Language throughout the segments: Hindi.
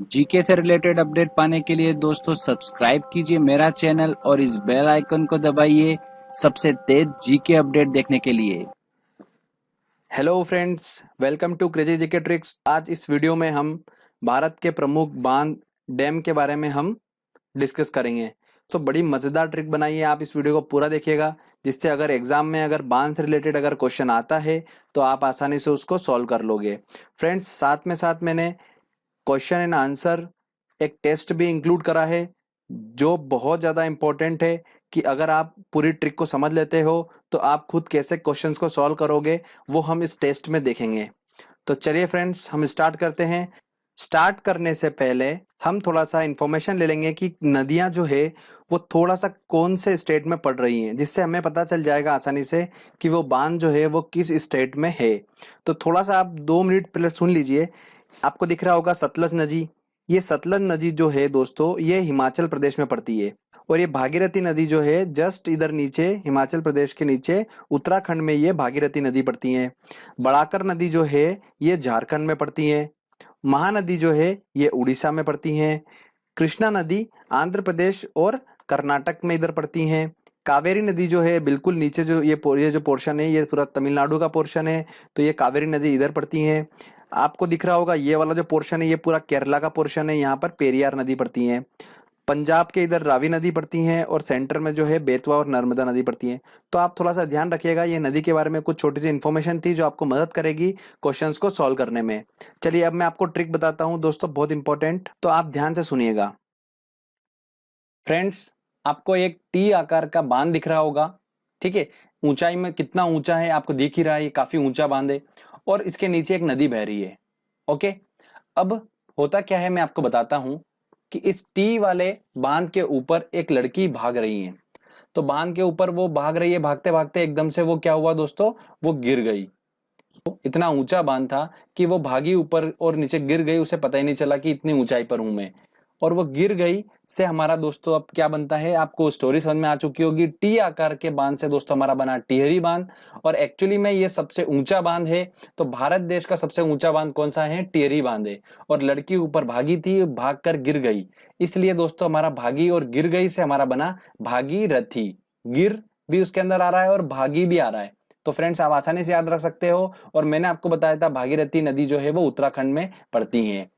जीके से रिलेटेड अपडेट पाने के लिए दोस्तों सब्सक्राइब कीजिए मेरा चैनल और इस बेल आइकन को दबाइए सबसे तेज जीके अपडेट देखने के लिए। Hello friends, welcome to crazy GK tricks. आज इस वीडियो में हम भारत के प्रमुख बांध डैम के बारे में हम डिस्कस करेंगे। तो बड़ी मज़ेदार ट्रिक बनाई है, आप इस वीडियो को पूरा देखिएगा, जिससे अगर एग्जाम में अगर बांध से रिलेटेड अगर क्वेश्चन आता है तो आप आसानी से उसको सॉल्व कर लोगे। फ्रेंड्स, साथ मैंने क्वेश्चन एंड आंसर एक टेस्ट भी इंक्लूड करा है, जो बहुत ज़्यादा इंपॉर्टेंट है कि अगर आप पूरी ट्रिक को समझ लेते हो तो आप खुद कैसे क्वेश्चंस को सॉल्व करोगे, वो हम इस टेस्ट में देखेंगे। तो चलिए फ्रेंड्स, हम स्टार्ट करते हैं। स्टार्ट करने से पहले हम थोड़ा सा इंफॉर्मेशन ले लेंगे कि नदियां जो है वो थोड़ा सा कौन से स्टेट में पड़ रही हैं, जिससे हमें पता चल जाएगा आसानी से कि वो बांध जो है वो किस स्टेट में है। तो थोड़ा सा आप 2 मिनट पहले सुन लीजिए। आपको दिख रहा होगा सतलज नदी। ये सतलज नदी जो है दोस्तों, ये हिमाचल प्रदेश में पड़ती है। और ये भागीरथी नदी जो है जस्ट इधर नीचे, हिमाचल प्रदेश के नीचे उत्तराखंड में ये भागीरथी नदी पड़ती है। बड़ाकर नदी जो है ये झारखंड में पड़ती है। महानदी जो है ये उड़ीसा में पड़ती है। कृष्णा नदी आंध्र प्रदेश और कर्नाटक में इधर पड़ती हैं। कावेरी नदी जो है बिल्कुल नीचे, जो ये जो पोर्शन है ये पूरा तमिलनाडु का पोर्शन है, तो ये कावेरी नदी इधर पड़ती है। आपको दिख रहा होगा ये वाला जो पोर्शन है ये पूरा केरला का पोर्शन है, यहाँ पर पेरियार नदी पड़ती है। पंजाब के इधर रावी नदी पड़ती है और सेंटर में जो है बेतवा और नर्मदा नदी पड़ती है। तो आप थोड़ा सा ध्यान रखिएगा, ये नदी के बारे में कुछ छोटी सी इन्फॉर्मेशन थी जो आपको मदद करेगी क्वेश्चंस को सॉल्व करने में। चलिए अब मैं आपको ट्रिक बताता हूँ दोस्तों, बहुत इंपॉर्टेंट, तो आप ध्यान से सुनिएगा। फ्रेंड्स, आपको एक टी आकार का बांध दिख रहा होगा, ठीक है। ऊंचाई में कितना ऊंचा है आपको दिख ही रहा है, ये काफी ऊंचा बांध है और इसके नीचे एक नदी बह रही है। ओके, अब होता क्या है मैं आपको बताता हूं कि इस टी वाले बांध के ऊपर एक लड़की भाग रही है। तो बांध के ऊपर वो भाग रही है, भागते भागते एकदम से वो क्या हुआ दोस्तों, वो गिर गई। इतना ऊंचा बांध था कि वो भागी ऊपर और नीचे गिर गई, उसे पता ही नहीं चला कि इतनी ऊंचाई पर हूं मैं। और वो गिर गई से हमारा दोस्तों अब क्या बनता है, आपको स्टोरी समझ में आ चुकी होगी। टी आकार के बांध से दोस्तों हमारा बना टिहरी बांध। और एक्चुअली में ये सबसे ऊंचा बांध है। तो भारत देश का सबसे ऊंचा बांध कौन सा है, टिहरी बांध है। और लड़की ऊपर भागी थी, भाग कर गिर गई, इसलिए दोस्तों हमारा भागी और गिर गई से हमारा बना भागीरथी। गिर भी उसके अंदर आ रहा है और भागी भी आ रहा है। तो फ्रेंड्स, आप आसानी से याद रख सकते हो। और मैंने आपको बताया था भागीरथी नदी जो है वो उत्तराखंड में पड़ती है।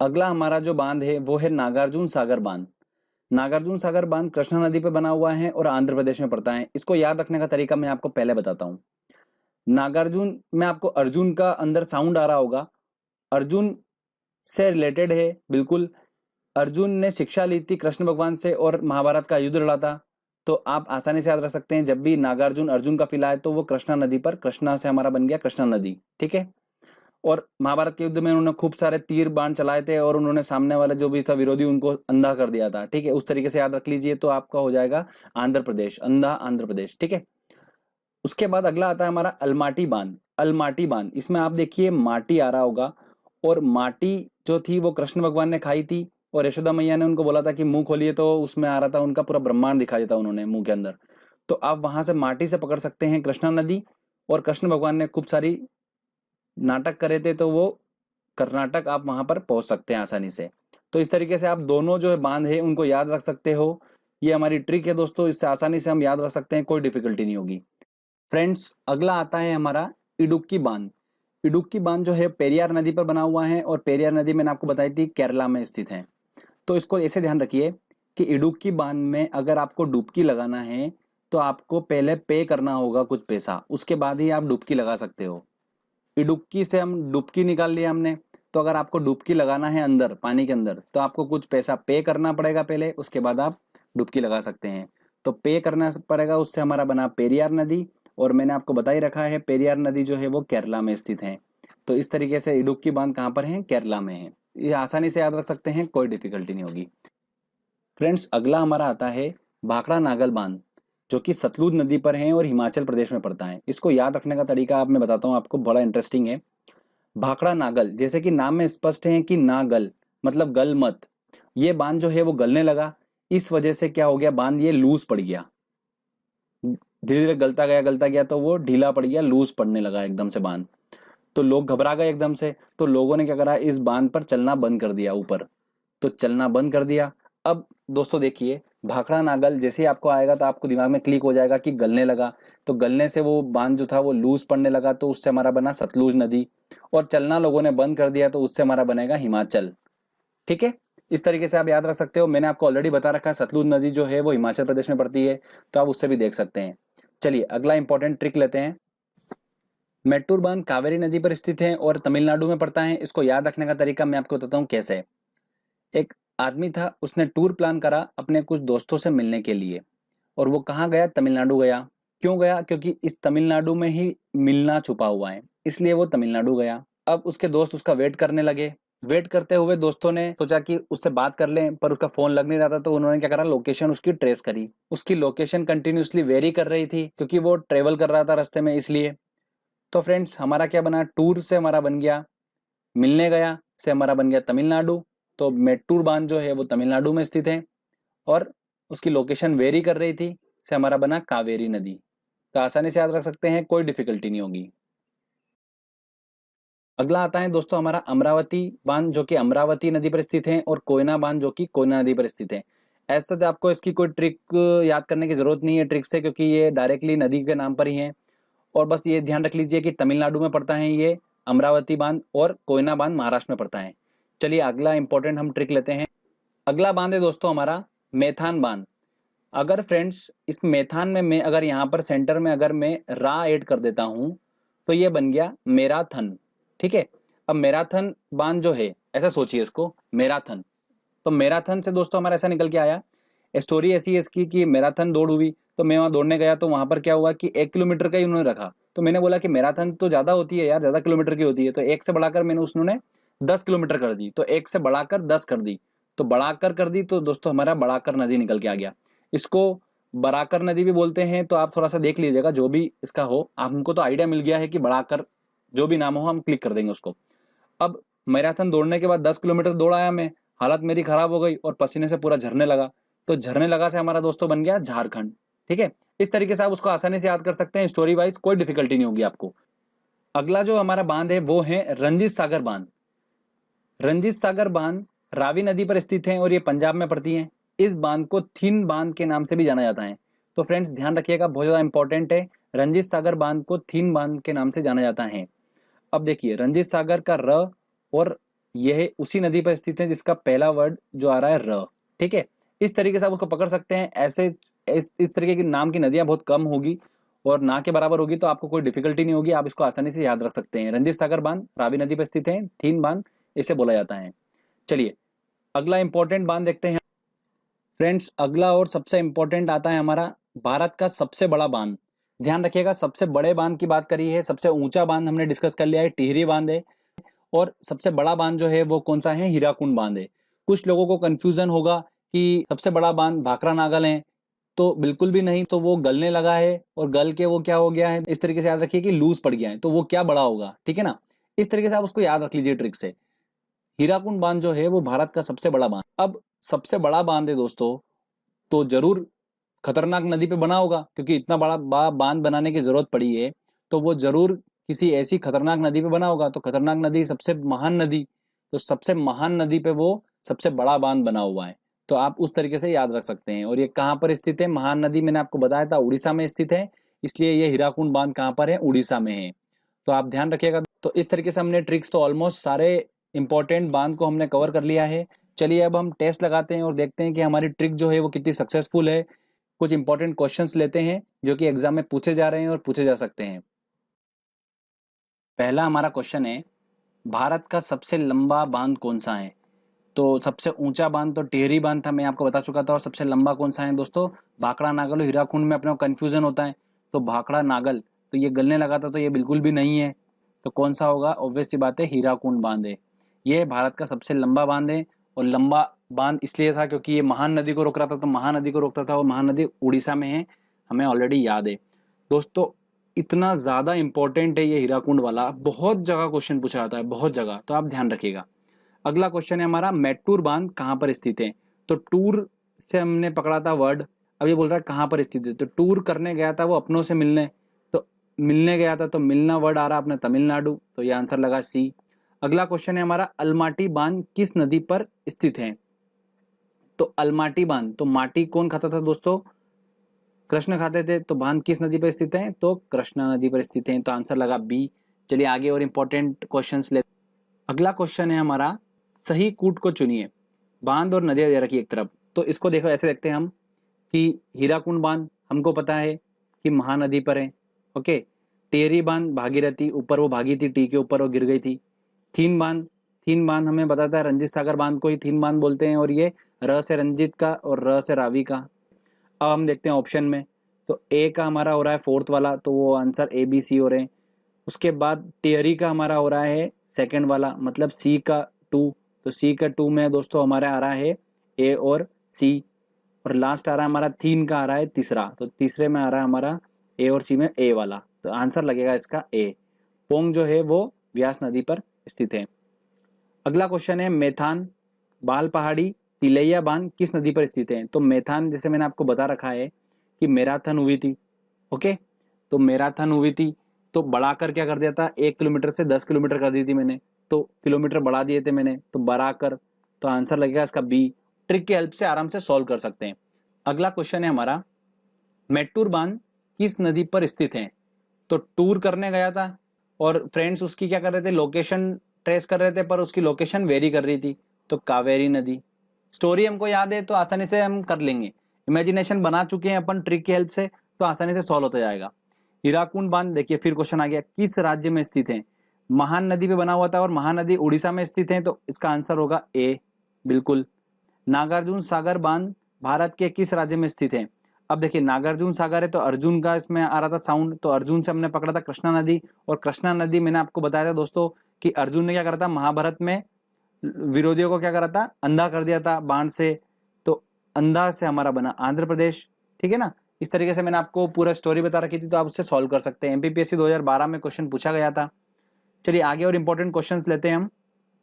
अगला हमारा जो बांध है वो है नागार्जुन सागर बांध। नागार्जुन सागर बांध कृष्णा नदी पे बना हुआ है और आंध्र प्रदेश में पड़ता है। इसको याद रखने का तरीका मैं आपको पहले बताता हूँ। नागार्जुन में आपको अर्जुन का अंदर साउंड आ रहा होगा, अर्जुन से रिलेटेड है बिल्कुल। अर्जुन ने शिक्षा ली थी कृष्ण भगवान से और महाभारत का युद्ध लड़ा था। तो आप आसानी से याद रख सकते हैं, जब भी नागार्जुन अर्जुन का फिला है तो वो कृष्णा नदी पर, कृष्णा से हमारा बन गया कृष्णा नदी, ठीक है। और महाभारत के युद्ध में उन्होंने खूब सारे तीर बाण चलाए थे और उन्होंने सामने वाला जो भी था विरोधी उनको अंधा कर दिया था, ठीक है। उस तरीके से याद रख लीजिए तो आपका हो जाएगा आंध्र प्रदेश, अंधा आंध्र प्रदेश, ठीक है। उसके बाद अगला आता है हमारा अलमाटी बांध। अलमाटी बांध, इसमें आप देखिए माटी आ रहा होगा। और माटी जो थी वो कृष्ण भगवान ने खाई थी और यशोदा मैया ने उनको बोला था कि मुंह खोलिए, तो उसमें आ रहा था उनका पूरा ब्रह्मांड दिखाया था उन्होंने मुंह के अंदर। तो आप वहां से माटी से पकड़ सकते हैं कृष्णा नदी। और कृष्ण भगवान ने खूब सारी नाटक करे थे, तो वो कर्नाटक आप वहां पर पहुंच सकते हैं आसानी से। तो इस तरीके से आप दोनों जो है बांध है उनको याद रख सकते हो। ये हमारी ट्रिक है दोस्तों, इससे आसानी से हम याद रख सकते हैं, कोई डिफिकल्टी नहीं होगी। फ्रेंड्स, अगला आता है हमारा इडुक्की बांध। इडुक्की बांध जो है पेरियार नदी पर बना हुआ है और पेरियार नदी मैंने आपको बताई थी केरला में स्थित है। तो इसको ऐसे ध्यान रखिए कि इडुक्की बांध में अगर आपको डुबकी लगाना है तो आपको पहले पे करना होगा कुछ पैसा, उसके बाद ही आप डुबकी लगा सकते हो। डुबकी से हम डुबकी निकाल लिया हमने। तो अगर आपको डुबकी लगाना है अंदर पानी के अंदर तो आपको कुछ पैसा पे करना पड़ेगा पहले, उसके बाद आप डुबकी लगा सकते हैं। तो पे करना पड़ेगा, उससे हमारा बना पेरियार नदी। और मैंने आपको बता ही रखा है पेरियार नदी जो है वो केरला में स्थित है। तो इस तरीके से इडुक्की बांध कहाँ पर है, केरला में है। ये आसानी से याद रख सकते हैं, कोई डिफिकल्टी नहीं होगी। फ्रेंड्स, अगला हमारा आता है भाखड़ा नागल बांध, जो कि सतलुज नदी पर है और हिमाचल प्रदेश में पड़ता है। इसको याद रखने का तरीका आप मैं बताता हूँ आपको, बड़ा इंटरेस्टिंग है। भाखड़ा नागल, जैसे कि नाम में स्पष्ट है कि नागल मतलब गल मत। ये बांध जो है वो गलने लगा, इस वजह से क्या हो गया, बांध ये लूज पड़ गया। धीरे धीरे गलता गया तो वो ढीला पड़ गया, लूज पड़ने लगा एकदम से बांध। तो लोग घबरा गए एकदम से, तो लोगों ने क्या करा, इस बांध पर चलना बंद कर दिया ऊपर, तो चलना बंद कर दिया। अब दोस्तों देखिए, भाखड़ा नागल जैसे ही आपको आएगा तो आपको दिमाग में क्लिक हो जाएगा कि गलने लगा, तो गलने से वो बांध जो था वो लूज पड़ने लगा, तो उससे हमारा बना सतलुज नदी, और चलना लोगों ने बंद कर दिया तो उससे हमारा बनेगा हिमाचल। ठीक है, इस तरीके से आप याद रख सकते हो। मैंने आपको ऑलरेडी बता रखा है, सतलुज नदी जो है वो हिमाचल प्रदेश में पड़ती है, तो आप उससे भी देख सकते हैं। चलिए अगला इंपॉर्टेंट ट्रिक लेते हैं। मेट्टूर बांध कावेरी नदी पर स्थित है और तमिलनाडु में पड़ता है। इसको याद रखने का तरीका मैं आपको बताता हूँ कैसे है। एक आदमी था, उसने टूर प्लान करा अपने कुछ दोस्तों से मिलने के लिए, और वो कहाँ गया, तमिलनाडु गया। क्यों गया, क्योंकि इस तमिलनाडु में ही मिलना छुपा हुआ है, इसलिए वो तमिलनाडु गया। अब उसके दोस्त उसका वेट करने लगे। वेट करते हुए दोस्तों ने सोचा कि उससे बात कर लें, पर उसका फोन लग नहीं रहा था, तो उन्होंने क्या करा, लोकेशन उसकी ट्रेस करी। उसकी लोकेशन कंटिन्यूअसली वेरी कर रही थी क्योंकि वो ट्रेवल कर रहा था रास्ते में, इसलिए। तो फ्रेंड्स हमारा क्या बना, टूर से हमारा बन गया मिलने गया, से हमारा बन गया तमिलनाडु। तो मेट्टूर बांध जो है वो तमिलनाडु में स्थित है, और उसकी लोकेशन वेरी कर रही थी, से हमारा बना कावेरी नदी। तो आसानी से याद रख सकते हैं, कोई डिफिकल्टी नहीं होगी। अगला आता है दोस्तों हमारा अमरावती बांध, जो कि अमरावती नदी पर स्थित है, और कोयना बांध जो कि कोयना नदी पर स्थित है। ऐसा सच आपको इसकी कोई ट्रिक याद करने की जरूरत नहीं है ट्रिक से, क्योंकि ये डायरेक्टली नदी के नाम पर ही है। और बस ये ध्यान रख लीजिए कि तमिलनाडु में पड़ता है ये अमरावती बांध, और कोयना बांध महाराष्ट्र में पड़ता है। चलिए अगला इंपॉर्टेंट हम ट्रिक लेते हैं। अगला बांध है दोस्तों हमारा मेथान बांध। अगर फ्रेंड्स इस मेथान में मैं अगर यहाँ पर सेंटर में अगर मैं रा ऐड कर देता हूं, तो ये बन गया मैराथन। ठीक है, अब मैराथन बांध जो है, ऐसा सोचिए इसको मैराथन। तो मैराथन से दोस्तों हमारा ऐसा निकल के आया, स्टोरी ऐसी है इसकी कि मैराथन दौड़ हुई, तो मैं वहां दौड़ने गया, तो वहां पर क्या हुआ कि 1 किलोमीटर का ही उन्होंने रखा। तो मैंने बोला कि मैराथन तो ज्यादा होती है यार, ज्यादा किलोमीटर की होती है, तो एक से बढ़ाकर मैंने उसने 10 किलोमीटर कर दी, तो एक से बढ़ाकर 10 कर दी। तो बढ़ाकर कर दी, तो दोस्तों हमारा बढ़ाकर नदी निकल के आ गया। इसको बराकर नदी भी बोलते हैं, तो आप थोड़ा सा देख लीजिएगा, जो भी इसका हो, हमको तो आइडिया मिल गया है कि बढ़ाकर जो भी नाम हो हम क्लिक कर देंगे उसको। अब मैराथन दौड़ने के बाद 10 किलोमीटर दौड़ आया मैं, हालत मेरी खराब हो गई और पसीने से पूरा झरने लगा। तो झरने लगा से हमारा दोस्तों बन गया झारखंड। ठीक है, इस तरीके से आप उसको आसानी से याद कर सकते हैं, स्टोरी वाइज कोई डिफिकल्टी नहीं होगी आपको। अगला जो हमारा बांध है वो है रंजीत सागर बांध। रंजीत सागर बांध रावी नदी पर स्थित है और ये पंजाब में पड़ती है। इस बांध को थिन बांध के नाम से भी जाना जाता है। तो फ्रेंड्स ध्यान रखिएगा, बहुत ज्यादा इंपॉर्टेंट है, रंजीत सागर बांध को थिन बांध के नाम से जाना जाता है। अब देखिए रंजीत सागर का र, और यह उसी नदी पर स्थित है जिसका पहला वर्ड जो आ रहा है र। ठीक है, इस तरीके से आप उसको पकड़ सकते हैं। ऐसे इस तरीके की नाम की नदियां बहुत कम होगी और ना के बराबर होगी, तो आपको कोई डिफिकल्टी नहीं होगी, आप इसको आसानी से याद रख सकते हैं। रंजीत सागर बांध रावी नदी पर स्थित है, थीन बांध इसे बोला जाता है। चलिए अगला इंपॉर्टेंट बांध देखते हैं फ्रेंड्स। अगला और सबसे इंपॉर्टेंट आता है हमारा भारत का सबसे बड़ा बांध। ध्यान रखिएगा, सबसे बड़े बांध की बात करी है, सबसे ऊंचा बांध हमने डिस्कस कर लिया है, टिहरी बांध है। और सबसे बड़ा बांध जो है वो कौन सा है, हीराकुंड बांध है। कुछ लोगों को कंफ्यूजन होगा कि सबसे बड़ा बांध भाखड़ा नागल है, तो बिल्कुल भी नहीं, तो वो गलने लगा है, और गल के वो क्या हो गया है, इस तरीके से याद रखिए कि लूज पड़ गया है, तो वो क्या बड़ा होगा। ठीक है ना, इस तरीके से आप उसको याद रख लीजिए ट्रिक से। हीराकुंड बांध जो है वो भारत का सबसे बड़ा बांध। अब सबसे बड़ा बांध है दोस्तों, तो जरूर खतरनाक नदी पे बना होगा, क्योंकि इतना बड़ा बांध बनाने की जरूरत पड़ी है, तो वो जरूर किसी ऐसी खतरनाक नदी पे बना होगा। तो खतरनाक नदी सबसे महान नदी, तो सबसे महान नदी पे वो सबसे बड़ा बांध बना हुआ है, तो आप उस तरीके से याद रख सकते हैं। और ये कहाँ पर स्थित है, महान नदी मैंने आपको बताया था उड़ीसा में स्थित है, इसलिए ये हीराकुंड बांध कहाँ पर है, उड़ीसा में है। तो आप ध्यान रखिएगा। तो इस तरीके से हमने ट्रिक्स तो ऑलमोस्ट सारे इंपॉर्टेंट बांध को हमने कवर कर लिया है। चलिए अब हम टेस्ट लगाते हैं और देखते हैं कि हमारी ट्रिक जो है वो कितनी सक्सेसफुल है। कुछ इंपॉर्टेंट क्वेश्चंस लेते हैं जो कि एग्जाम में पूछे जा रहे हैं और पूछे जा सकते हैं। पहला हमारा क्वेश्चन है, भारत का सबसे लंबा बांध कौन सा है। तो सबसे ऊंचा बांध तो टिहरी बांध था, मैं आपको बता चुका था। और सबसे लंबा कौन सा है दोस्तों, भाखड़ा नागल और हीराकुंड में अपने को कंफ्यूजन होता है, तो भाखड़ा नागल, तो ये गलने लगा था, तो ये बिल्कुल भी नहीं है। तो कौन सा होगा, ऑब्वियस सी बात है हीराकुंड बांध है। ये भारत का सबसे लंबा बांध है, और लंबा बांध इसलिए था क्योंकि ये महान नदी को रोक रहा था, तो महानदी को रोकता था, और महानदी उड़ीसा में है, हमें ऑलरेडी याद है दोस्तों। इतना ज्यादा इंपॉर्टेंट है ये हीराकुंड वाला, बहुत जगह क्वेश्चन पूछा जाता है, बहुत जगह, तो आप ध्यान रखिएगा। अगला क्वेश्चन है हमारा, मेट्टूर बांध कहाँ पर स्थित है। तो टूर से हमने पकड़ा था वर्ड, अब ये बोल रहा है कहाँ पर स्थित है, तो टूर करने गया था वो अपनों से मिलने, तो मिलने गया था, तो मिलना वर्ड आ रहा अपने तमिलनाडु, तो ये आंसर लगा सी। अगला क्वेश्चन है हमारा, अलमाटी बांध किस नदी पर स्थित है? तो अलमाटी बांध, तो माटी कौन खाता था दोस्तों? कृष्ण खाते थे। तो बांध किस नदी पर स्थित है? तो कृष्णा नदी पर स्थित है, तो आंसर लगा बी। चलिए आगे और इंपॉर्टेंट क्वेश्चंस ले। अगला क्वेश्चन है हमारा, सही कूट को चुनिए। बांध और नदियां दे रखी एक तरफ, तो इसको देखो ऐसे देखते हैं हम कि हीराकुंड बांध हमको पता है कि महानदी पर है। ओके। टेहरी बांध भागीरथी, ऊपर वो भागी थी, टी के ऊपर वो गिर गई थी। थीन बांध, थीन बांध हमें बताता है रंजीत सागर बांध को ही थीन बांध बोलते हैं, और ये र से रंजीत का और र से रावी का। अब हम देखते हैं ऑप्शन में, तो ए का हमारा हो रहा है फोर्थ वाला, तो वो आंसर ए बी सी हो रहे हैं। उसके बाद टियरी का हमारा हो रहा है सेकंड वाला, मतलब सी का टू, तो सी का टू में दोस्तों हमारा आ रहा है ए और सी। और लास्ट आ रहा है हमारा थीन का आ रहा है तीसरा, तो तीसरे में आ रहा है हमारा ए और सी में ए वाला, तो आंसर लगेगा इसका ए। पोंग जो है वो व्यास नदी पर स्थित है। अगला क्वेश्चन है, मेथान बाल पहाड़ी तिलैया बांध किस नदी पर स्थित है? तो मेथान जैसे मैंने आपको बता रखा है कि मैराथन हुई थी। ओके। तो मैराथन हुई थी, तो बढ़ाकर क्या कर दिया था, 1 किलोमीटर से 10 किलोमीटर कर दी थी मैंने, तो किलोमीटर बढ़ा दिए थे मैंने, तो बढ़ाकर, तो आंसर लगेगा इसका बी। ट्रिक की हेल्प से आराम से सॉल्व कर सकते हैं। अगला क्वेश्चन है हमारा, मेट्टूर बांध किस नदी पर स्थित है? तो टूर करने गया था और फ्रेंड्स उसकी क्या कर रहे थे, लोकेशन ट्रेस कर रहे थे, पर उसकी लोकेशन वेरी कर रही थी, तो कावेरी नदी। स्टोरी हमको याद है तो आसानी से हम कर लेंगे, इमेजिनेशन बना चुके हैं अपन ट्रिक की हेल्प से, तो आसानी से सॉल्व होता जाएगा। हीराकुंड बांध, देखिए फिर क्वेश्चन आ गया, किस राज्य में स्थित है? महान नदी पे बना हुआ था और महानदी उड़ीसा में स्थित है, तो इसका आंसर होगा ए, बिल्कुल। नागार्जुन सागर बांध भारत के किस राज्य में स्थित है? अब देखिए नागार्जुन सागर है, तो अर्जुन का इसमें आ रहा था साउंड, तो अर्जुन से हमने पकड़ा था कृष्णा नदी, और कृष्णा नदी मैंने आपको बताया था दोस्तों कि अर्जुन ने क्या करा था, महाभारत में विरोधियों को क्या करा था, अंधा कर दिया था बाण से, तो अंधा से हमारा बना आंध्र प्रदेश। ठीक है ना? इस तरीके से मैंने आपको पूरा स्टोरी बता रखी थी, तो आप उससे सॉल्व कर सकते हैं। एमपीपीएससी 2012 में क्वेश्चन पूछा गया था। चलिए आगे और इंपॉर्टेंट क्वेश्चंस लेते हैं हम।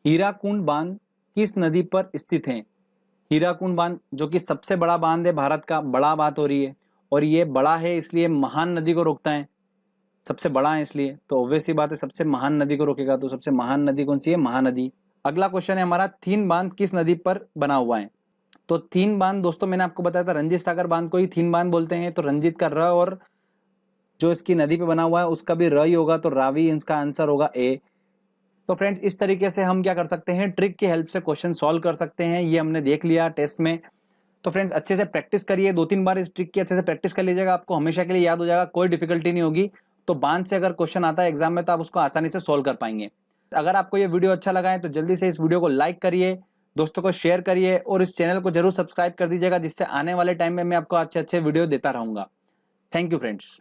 हीराकुंड बांध किस नदी पर स्थित है? हीराकुंड बांध जो कि सबसे बड़ा बांध है भारत का, बड़ा बात हो रही है, और ये बड़ा है इसलिए महान नदी को रोकता है, सबसे बड़ा है इसलिए, तो ऑब्वियस ही बात है सबसे महान नदी को रोकेगा, तो सबसे महान नदी कौन सी है? महानदी। अगला क्वेश्चन है हमारा, थीन बांध किस नदी पर बना हुआ है? तो थीन बांध दोस्तों मैंने आपको बताया था रंजीत सागर बांध को ही थीन बांध बोलते हैं, तो रंजीत का र और जो इसकी नदी पे बना हुआ है उसका भी र ही होगा, तो रावी इसका आंसर होगा ए। तो फ्रेंड्स इस तरीके से हम क्या कर सकते हैं, ट्रिक की हेल्प से क्वेश्चन सॉल्व कर सकते हैं, ये हमने देख लिया टेस्ट में। तो फ्रेंड्स अच्छे से प्रैक्टिस करिए, 2-3 बार इस ट्रिक की अच्छे से प्रैक्टिस कर लीजिएगा, आपको हमेशा के लिए याद हो जाएगा, कोई डिफिकल्टी नहीं होगी। तो बांध से अगर क्वेश्चन आता है एग्जाम में तो आप उसको आसानी से सोल्व कर पाएंगे। अगर आपको ये वीडियो अच्छा लगा है तो जल्दी से इस वीडियो को लाइक करिए, दोस्तों को शेयर करिए, और इस चैनल को जरूर सब्सक्राइब कर दीजिएगा, जिससे आने वाले टाइम में मैं आपको अच्छे अच्छे वीडियो देता रहूंगा। Thank you friends.